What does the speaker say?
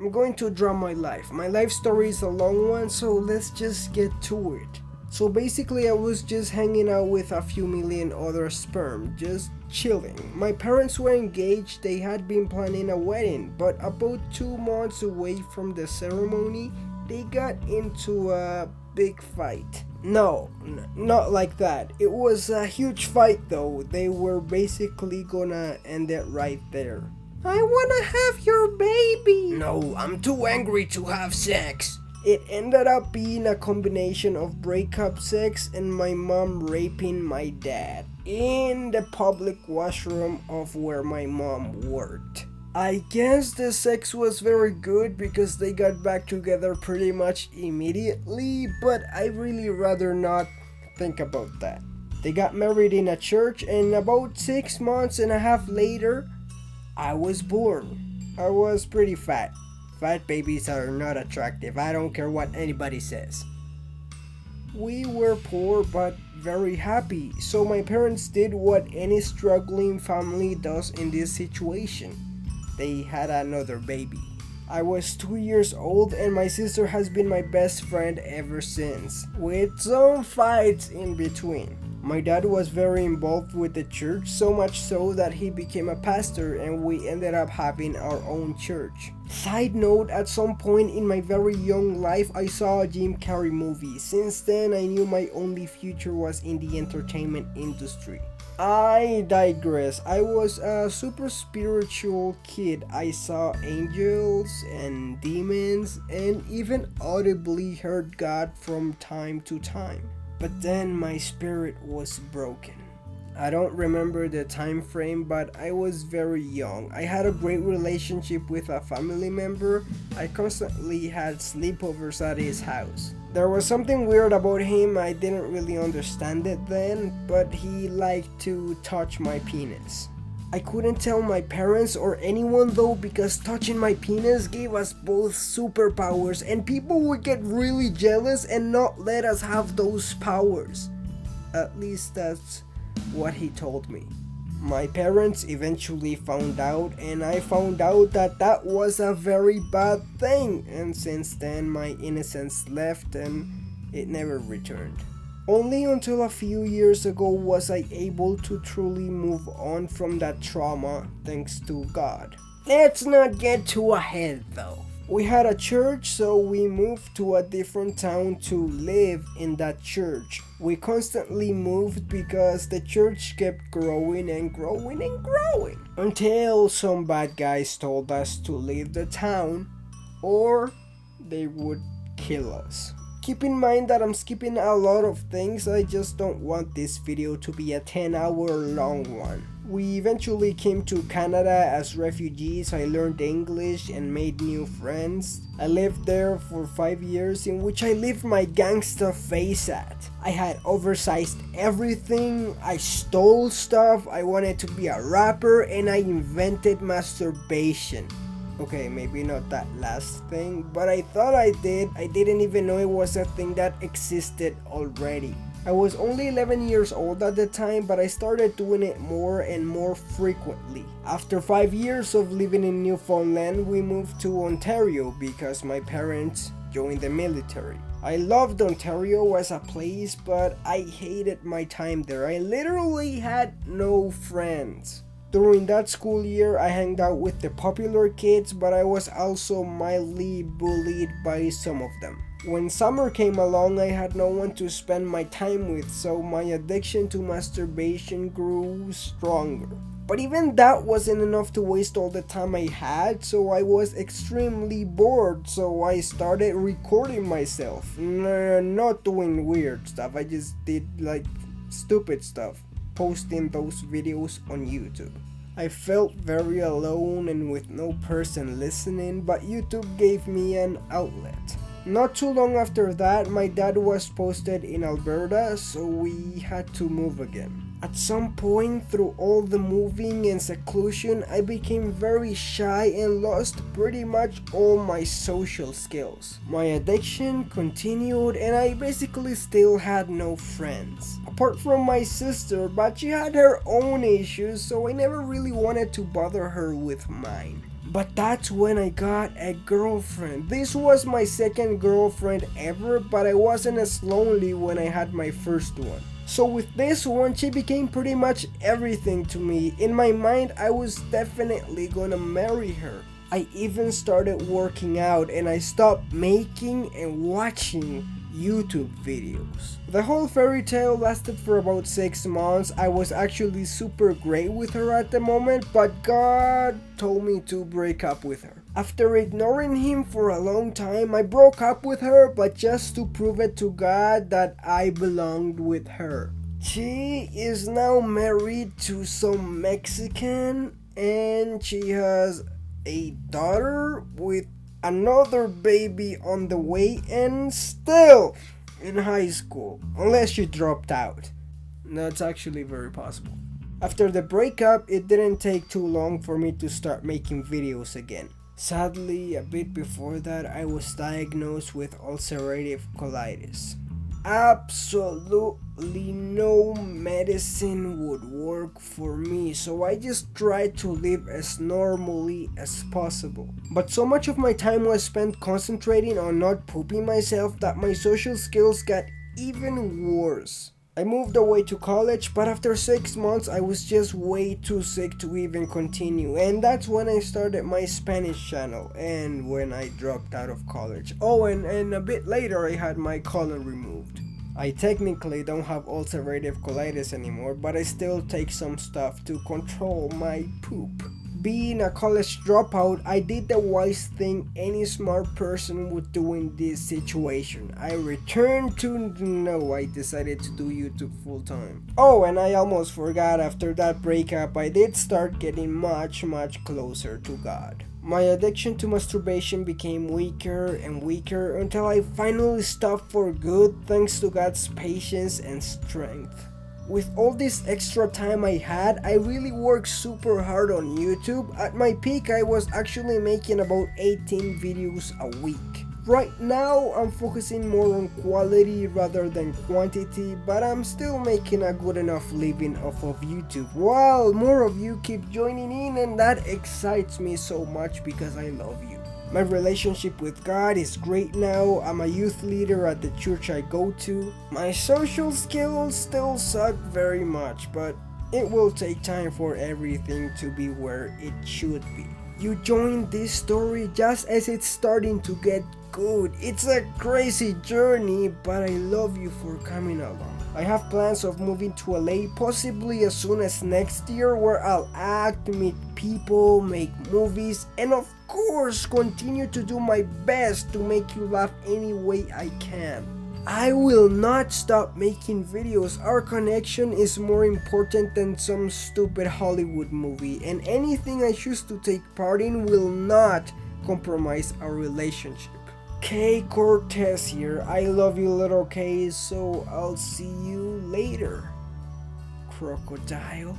I'm going to draw my life. My life story is a long one, so let's just get to it. So basically I was just hanging out with a few million other sperm, just chilling. My parents were engaged, they had been planning a wedding, but about 2 months away from the ceremony, they got into a big fight. No, not like that. It was a huge fight though. They were basically gonna end it right there. I wanna have your baby. No, I'm too angry to have sex. It ended up being a combination of breakup sex and my mom raping my dad in the public washroom of where my mom worked. I guess the sex was very good because they got back together pretty much immediately, but I really rather not think about that. They got married in a church, and about 6 months and a half later, I was born. I was pretty fat. Fat babies are not attractive. I don't care what anybody says. We were poor but very happy, so my parents did what any struggling family does in this situation. They had another baby. I was 2 years old and my sister has been my best friend ever since, with some fights in between. My dad was very involved with the church, so much so that he became a pastor and we ended up having our own church. Side note, at some point in my very young life, I saw a Jim Carrey movie. Since then, I knew my only future was in the entertainment industry. I digress. I was a super spiritual kid. I saw angels and demons and even audibly heard God from time to time. But then my spirit was broken. I don't remember the time frame, but I was very young. I had a great relationship with a family member. I constantly had sleepovers at his house. There was something weird about him. I didn't really understand it then, but he liked to touch my penis. I couldn't tell my parents or anyone though, because touching my penis gave us both superpowers and people would get really jealous and not let us have those powers. At least that's what he told me. My parents eventually found out, and I found out that that was a very bad thing, and since then my innocence left and it never returned. Only until a few years ago was I able to truly move on from that trauma, thanks to God. Let's not get too ahead though. We had a church, so we moved to a different town to live in that church. We constantly moved because the church kept growing and growing and growing, until some bad guys told us to leave the town or they would kill us. Keep in mind that I'm skipping a lot of things. I just don't want this video to be a 10-hour long one. We eventually came to Canada as refugees. I learned English and made new friends. I lived there for 5 years, in which I lived my gangsta face at. I had oversized everything, I stole stuff, I wanted to be a rapper, and I invented masturbation. Okay, maybe not that last thing, but I thought I did. I didn't even know it was a thing that existed already. I was only 11 years old at the time, but I started doing it more and more frequently. After 5 years of living in Newfoundland, we moved to Ontario because my parents joined the military. I loved Ontario as a place, but I hated my time there. I literally had no friends. During that school year, I hanged out with the popular kids, but I was also mildly bullied by some of them. When summer came along, I had no one to spend my time with, so my addiction to masturbation grew stronger. But even that wasn't enough to waste all the time I had, so I was extremely bored, so I started recording myself. Not doing weird stuff, I just did like stupid stuff, posting those videos on YouTube. I felt very alone and with no person listening, but YouTube gave me an outlet. Not too long after that, my dad was posted in Alberta, so we had to move again. At some point, through all the moving and seclusion, I became very shy and lost pretty much all my social skills. My addiction continued and I basically still had no friends. Apart from my sister, but she had her own issues, so I never really wanted to bother her with mine. But that's when I got a girlfriend. This was my second girlfriend ever, but I wasn't as lonely when I had my first one. So with this one, she became pretty much everything to me. In my mind, I was definitely gonna marry her. I even started working out and I stopped making and watching YouTube videos. The whole fairy tale lasted for about 6 months. I was actually super great with her at the moment, but God told me to break up with her. After ignoring him for a long time, I broke up with her, but just to prove it to God that I belonged with her. She is now married to some Mexican and she has a daughter with another baby on the way and still in high school, unless she dropped out. That's actually very possible. After the breakup, it didn't take too long for me to start making videos again. Sadly, a bit before that, I was diagnosed with ulcerative colitis. Absolutely no medicine would work for me, so I just tried to live as normally as possible. But so much of my time was spent concentrating on not pooping myself that my social skills got even worse. I moved away to college, but after 6 months I was just way too sick to even continue, and that's when I started my Spanish channel and when I dropped out of college. Oh, and a bit later I had my colon removed. I technically don't have ulcerative colitis anymore, but I still take some stuff to control my poop. Being a college dropout, I did the wise thing any smart person would do in this situation. I decided to do YouTube full time. Oh, and I almost forgot, after that breakup, I did start getting much closer to God. My addiction to masturbation became weaker and weaker until I finally stopped for good thanks to God's patience and strength. With all this extra time I had, I really worked super hard on YouTube. At my peak, I was actually making about 18 videos a week. Right now, I'm focusing more on quality rather than quantity, but I'm still making a good enough living off of YouTube, while more of you keep joining in, and that excites me so much because I love you. My relationship with God is great now. I'm a youth leader at the church I go to. My social skills still suck very much, but it will take time for everything to be where it should be. You joined this story just as it's starting to get good. It's a crazy journey, but I love you for coming along. I have plans of moving to LA possibly as soon as next year, where I'll act, meet people, make movies, and of course continue to do my best to make you laugh any way I can. I will not stop making videos. Our connection is more important than some stupid Hollywood movie, and anything I choose to take part in will not compromise our relationship. KKortez here. I love you, little K, so I'll see you later, crocodile.